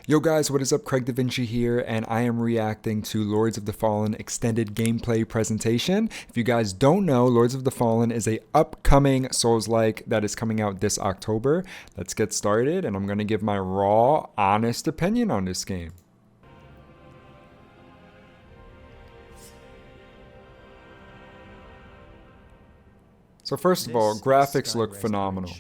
Yo guys, what is up? Craig Da Vinci here, and I am reacting to Lords of the Fallen extended gameplay presentation. If you guys don't know, Lords of the Fallen is a upcoming Souls-like that is coming out this October. Let's get started, and I'm going to give my raw, honest opinion on this game. So first of all, graphics look phenomenal.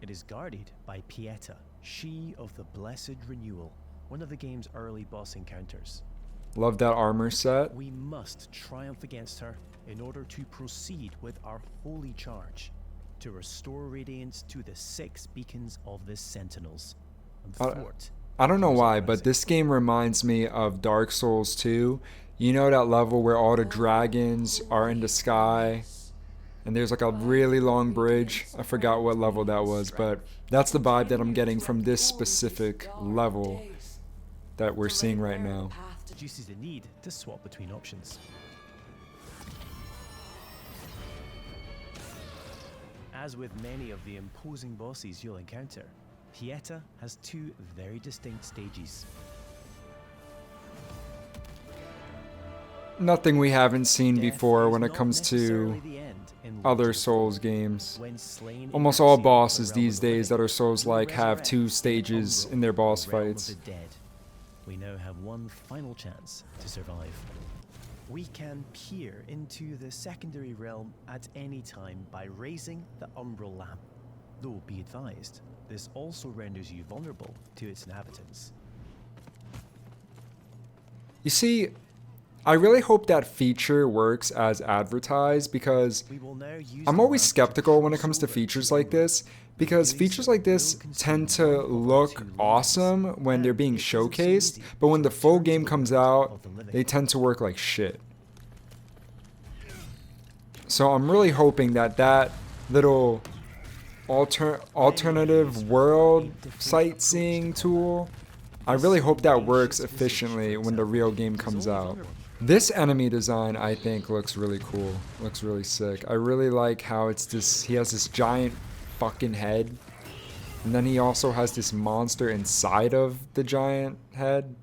It is guarded by Pieta, she of the Blessed Renewal, one of the game's early boss encounters. Love that armor set. We must triumph against her in order to proceed with our holy charge to restore radiance to the 6 beacons of the Sentinels. I don't know why, but this game reminds me of Dark Souls 2. You know that level where all the dragons are in the sky? And there's like a really long bridge. I forgot what level that was, but that's the vibe that I'm getting from this specific level that we're seeing right now. Reduces the need to swap between options. As with many of the imposing bosses you'll encounter, Pieta has 2 very distinct stages. Nothing we haven't seen before when it comes to other Souls games. Almost all bosses these days that are Souls-like have 2 stages in their boss fights. We now have one final chance to survive. We can peer into the secondary realm at any time by raising the umbral lamp. Though be advised, this also renders you vulnerable to its inhabitants. You see, I really hope that feature works as advertised, because I'm always skeptical when it comes to features like this, because features like this tend to look awesome when they're being showcased, but when the full game comes out, they tend to work like shit. So I'm really hoping that that little alternative world sightseeing tool, I really hope that works efficiently when the real game comes out. This enemy design, I think, looks really cool. Looks really sick. I really like how it's this, he has this giant fucking head. And then he also has this monster inside of the giant head.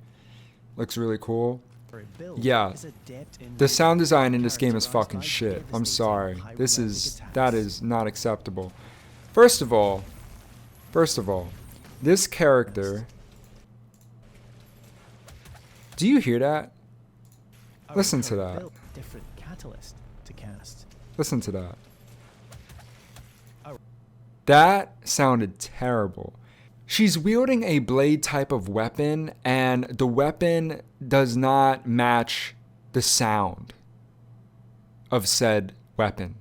Looks really cool. Yeah, the sound design in this game is fucking shit. I'm sorry. That is not acceptable. First of all, this character, do you hear that? Listen to that. Different catalyst to cast. Listen to that. That sounded terrible. She's wielding a blade type of weapon, and the weapon does not match the sound of said weapon.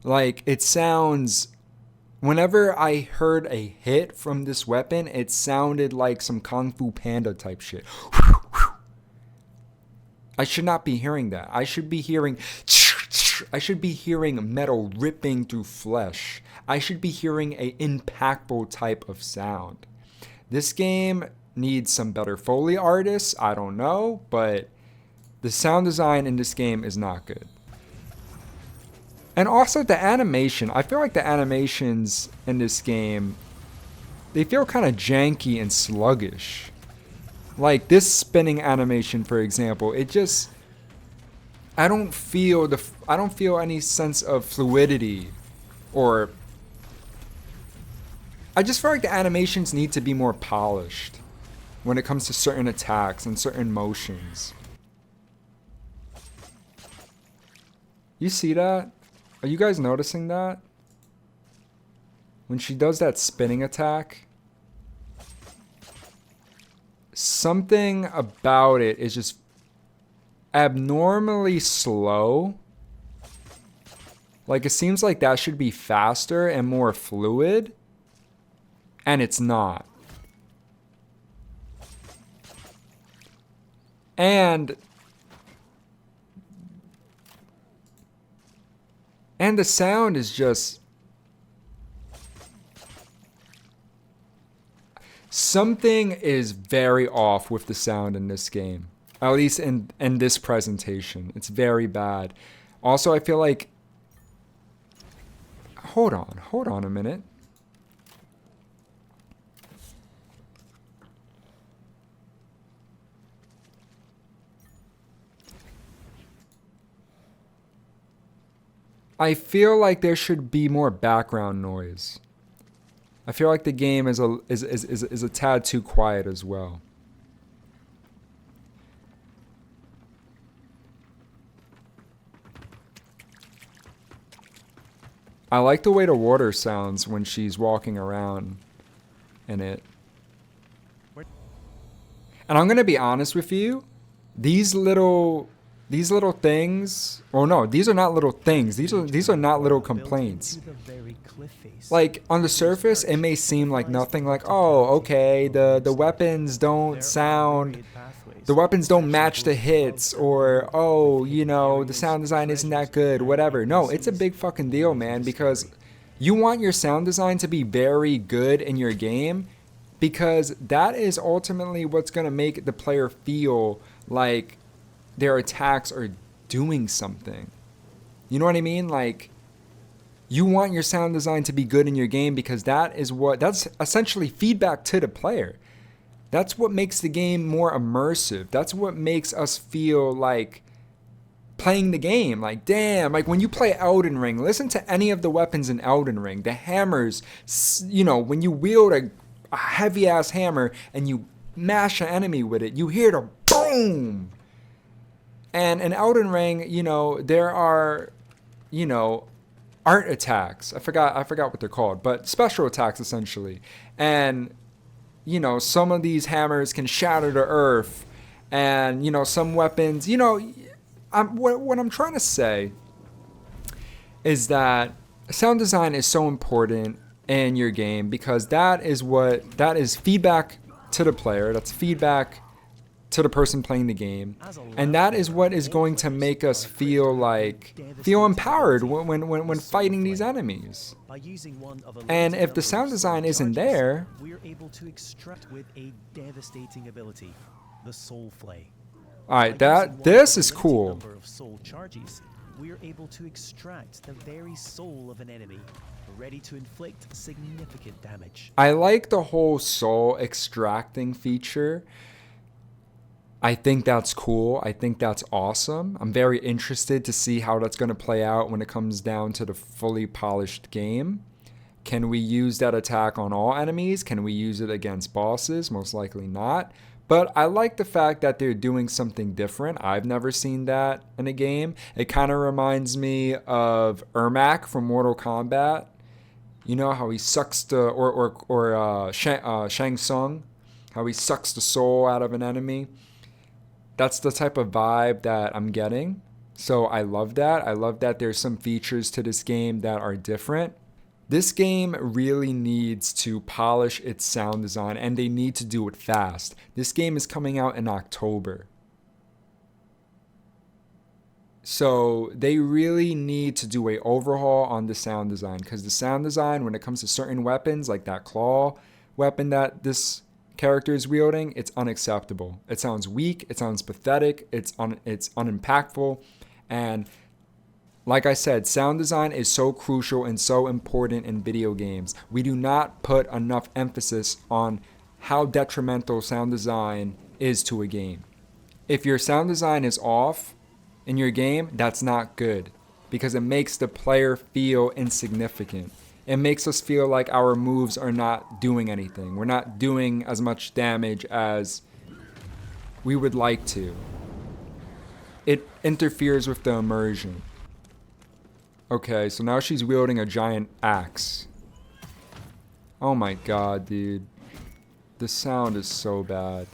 Like, it sounds... Whenever I heard a hit from this weapon, it sounded like some Kung Fu Panda type shit. I should not be hearing that. I should be hearing metal ripping through flesh. I should be hearing a impactful type of sound. This game needs some better Foley artists. I don't know, but the sound design in this game is not good. And also the animation. I feel like the animations in this game, they feel kind of janky and sluggish. Like this spinning animation, for example, it just, I don't feel any sense of fluidity, or I just feel like the animations need to be more polished when it comes to certain attacks and certain motions. You see that? Are you guys noticing that? When she does that spinning attack, something about it is just abnormally slow. Like, it seems like that should be faster and more fluid, and it's not. And the sound is just... Something is very off with the sound in this game. At least in this presentation. It's very bad. Also, I feel like... Hold on a minute. I feel like there should be more background noise. I feel like the game is a tad too quiet as well. I like the way the water sounds when she's walking around in it. And I'm going to be honest with you, these little things, oh no, these are not little things. These are not little complaints. Like on the surface, it may seem like nothing, like, oh, okay, the weapons don't sound, the weapons don't match the hits, or, oh, you know, the sound design isn't that good, whatever. No, it's a big fucking deal, man, because you want your sound design to be very good in your game, because that is ultimately what's going to make the player feel like their attacks are doing something. You know what I mean? Like, you want your sound design to be good in your game because that's essentially feedback to the player. That's what makes the game more immersive. That's what makes us feel like playing the game. Like, damn, like when you play Elden Ring, listen to any of the weapons in Elden Ring. The hammers, you know, when you wield a heavy ass hammer and you mash an enemy with it, you hear the boom. And in Elden Ring, you know, there are, you know, art attacks. I forgot what they're called, but special attacks essentially. And, you know, some of these hammers can shatter the earth, and, you know, some weapons, you know, what I'm trying to say is that sound design is so important in your game because that is feedback to the player. That's feedback to the person playing the game, and that is what is going to make us feel empowered when fighting these enemies. And if the sound design isn't there, we're able to extract with a devastating ability, the soul flay. All right, this is cool. Of soul charges, we're able to extract the very soul of an enemy, ready to inflict significant damage. I like the whole soul extracting feature. I think that's cool. I think that's awesome. I'm very interested to see how that's going to play out when it comes down to the fully polished game. Can we use that attack on all enemies? Can we use it against bosses? Most likely not. But I like the fact that they're doing something different. I've never seen that in a game. It kind of reminds me of Ermac from Mortal Kombat. You know how he sucks Shang Tsung, how he sucks the soul out of an enemy. That's the type of vibe that I'm getting. So I love that. I love that there's some features to this game that are different. This game really needs to polish its sound design, and they need to do it fast. This game is coming out in October. So they really need to do an overhaul on the sound design, because the sound design, when it comes to certain weapons, like that claw weapon that this character is wielding, it's unacceptable. It sounds weak, it sounds pathetic, it's unimpactful, and like I said, sound design is so crucial and so important in video games. We do not put enough emphasis on how detrimental sound design is to a game. If your sound design is off in your game, that's not good, because it makes the player feel insignificant. It makes us feel like our moves are not doing anything. We're not doing as much damage as we would like to. It interferes with the immersion. Okay, so now she's wielding a giant axe. Oh my god, dude. The sound is so bad.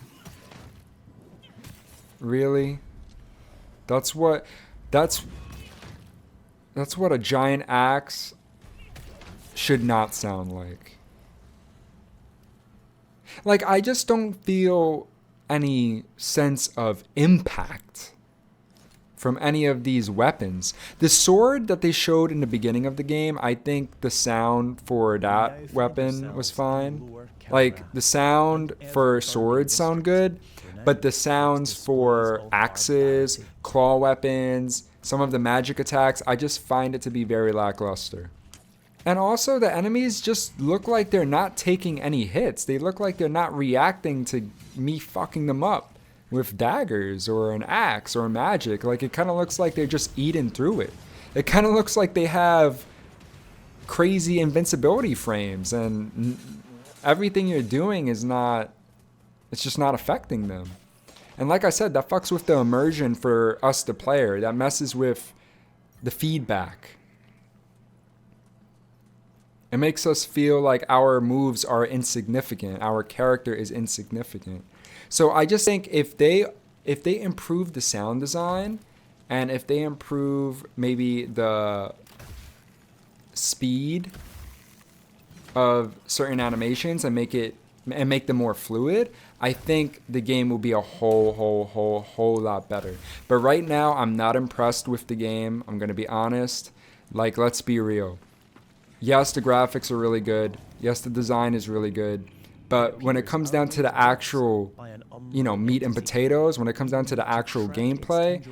Really? That's what a giant axe should not sound like. Like, I just don't feel any sense of impact from any of these weapons. The sword that they showed in the beginning of the game, I think the sound for that weapon was fine. Like, the sound for swords sound good, but the sounds for axes, claw weapons, some of the magic attacks, I just find it to be very lackluster. And also, the enemies just look like they're not taking any hits. They look like they're not reacting to me fucking them up with daggers or an axe or magic. Like, it kind of looks like they're just eating through it. It kind of looks like they have crazy invincibility frames, and everything you're doing is not, it's just not affecting them. And like I said, that fucks with the immersion for us, the player. That messes with the feedback. It makes us feel like our moves are insignificant. Our character is insignificant. So I just think if they improve the sound design, and if they improve maybe the speed of certain animations and make them more fluid, I think the game will be a whole lot better. But right now, I'm not impressed with the game. I'm gonna be honest. Like, let's be real. Yes, the graphics are really good. Yes, the design is really good. But when it comes down to the actual, meat and potatoes, when it comes down to the actual gameplay,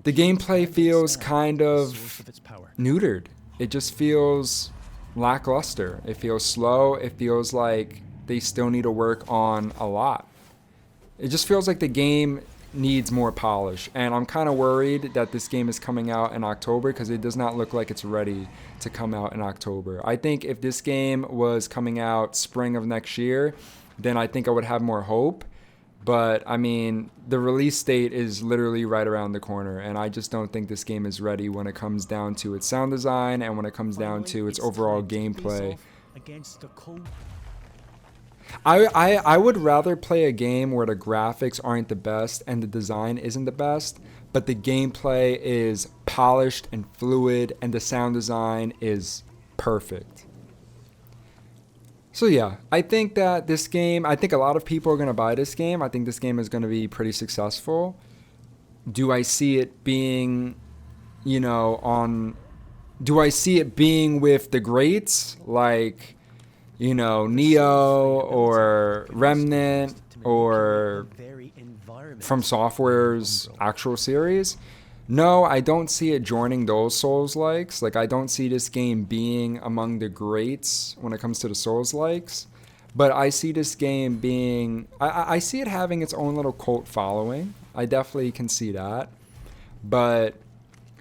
the gameplay feels kind of neutered. It just feels lackluster. It feels slow. It feels like they still need to work on a lot. It just feels like the game needs more polish, and I'm kind of worried that this game is coming out in October because it does not look like it's ready to come out in October. I think if this game was coming out spring of next year, then I think I would have more hope. But I mean, the release date is literally right around the corner, and I just don't think this game is ready when it comes down to its sound design and when it comes down to its overall gameplay. I would rather play a game where the graphics aren't the best and the design isn't the best, but the gameplay is polished and fluid and the sound design is perfect. So yeah, I think that this game, I think a lot of people are going to buy this game. I think this game is going to be pretty successful. Do I see it being, do I see it being with the greats like, Neo or Remnant or From Software's actual series? No, I don't see it joining those Souls-likes. Like, I don't see this game being among the greats when it comes to the Souls-likes. But I see this game being... I see it having its own little cult following. I definitely can see that. But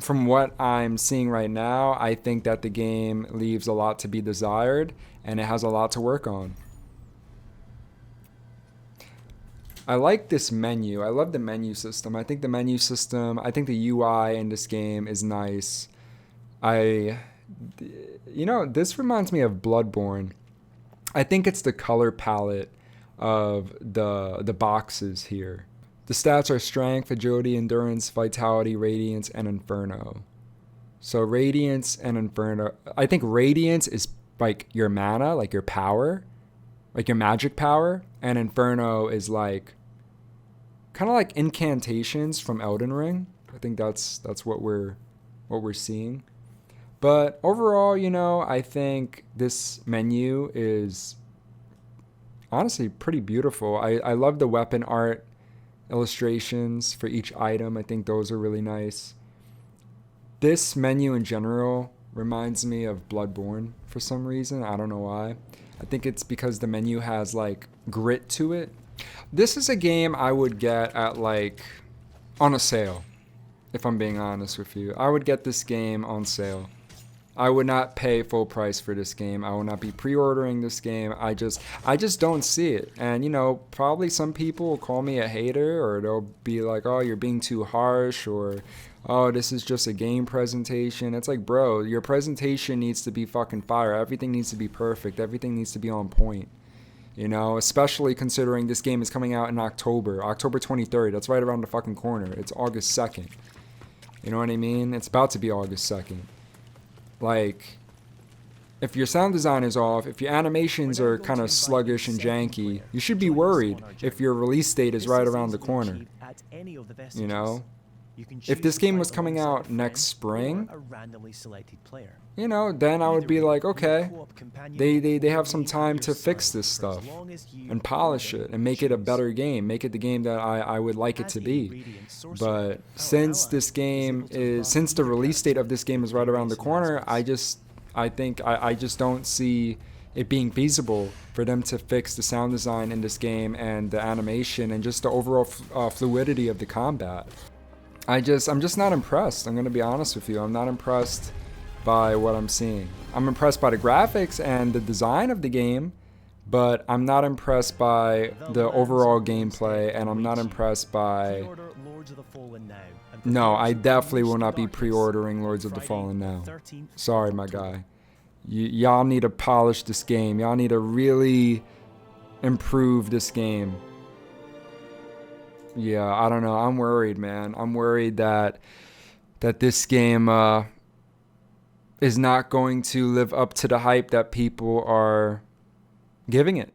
from what I'm seeing right now, I think that the game leaves a lot to be desired, and it has a lot to work on. I like this menu. I love the menu system. I think the menu system, I think the UI in this game is nice. This reminds me of Bloodborne. I think it's the color palette of the boxes here. The stats are Strength, Agility, Endurance, Vitality, Radiance, and Inferno. So Radiance and Inferno. I think Radiance is like your mana, like your power, like your magic power, and Inferno is like kind of like incantations from Elden Ring. I think that's what we're seeing. But overall, I think this menu is honestly pretty beautiful. I love the weapon art illustrations for each item. I think those are really nice. This menu in general reminds me of Bloodborne for some reason. I don't know why. I think it's because the menu has like grit to it. This is a game I would get at like on a sale, if I'm being honest with you. I would get this game on sale. I would not pay full price for this game. I will not be pre-ordering this game. I just don't see it. And probably some people will call me a hater, or they'll be like, "Oh, you're being too harsh," or "Oh, this is just a game presentation." It's like, bro, your presentation needs to be fucking fire. Everything needs to be perfect. Everything needs to be on point. Especially considering this game is coming out in October 23rd. That's right around the fucking corner. It's August 2nd. You know what I mean? It's about to be August 2nd. Like, if your sound design is off, if your animations are kind of sluggish and janky, you should be worried if your release date is right around the corner. If this game was coming out next spring, then I would be like, okay, they have some time to fix this stuff and polish it and make it a better game, make it the game that I would like it to be. But since the release date of this game is right around the corner, I just don't see it being feasible for them to fix the sound design in this game and the animation and just the overall fluidity of the combat. I'm just not impressed. I'm gonna be honest with you. I'm not impressed by what I'm seeing. I'm impressed by the graphics and the design of the game, but I'm not impressed by the overall gameplay, and I'm not impressed by... Pre-order Lords of the Fallen now. And No, prepare I to definitely unleash will the not be darkness pre-ordering Lords of the Friday, Fallen the now. 13th of Sorry, my October. guy. Y'all need to polish this game. Y'all need to really improve this game. Yeah, I don't know. I'm worried, man. I'm worried that this game is not going to live up to the hype that people are giving it.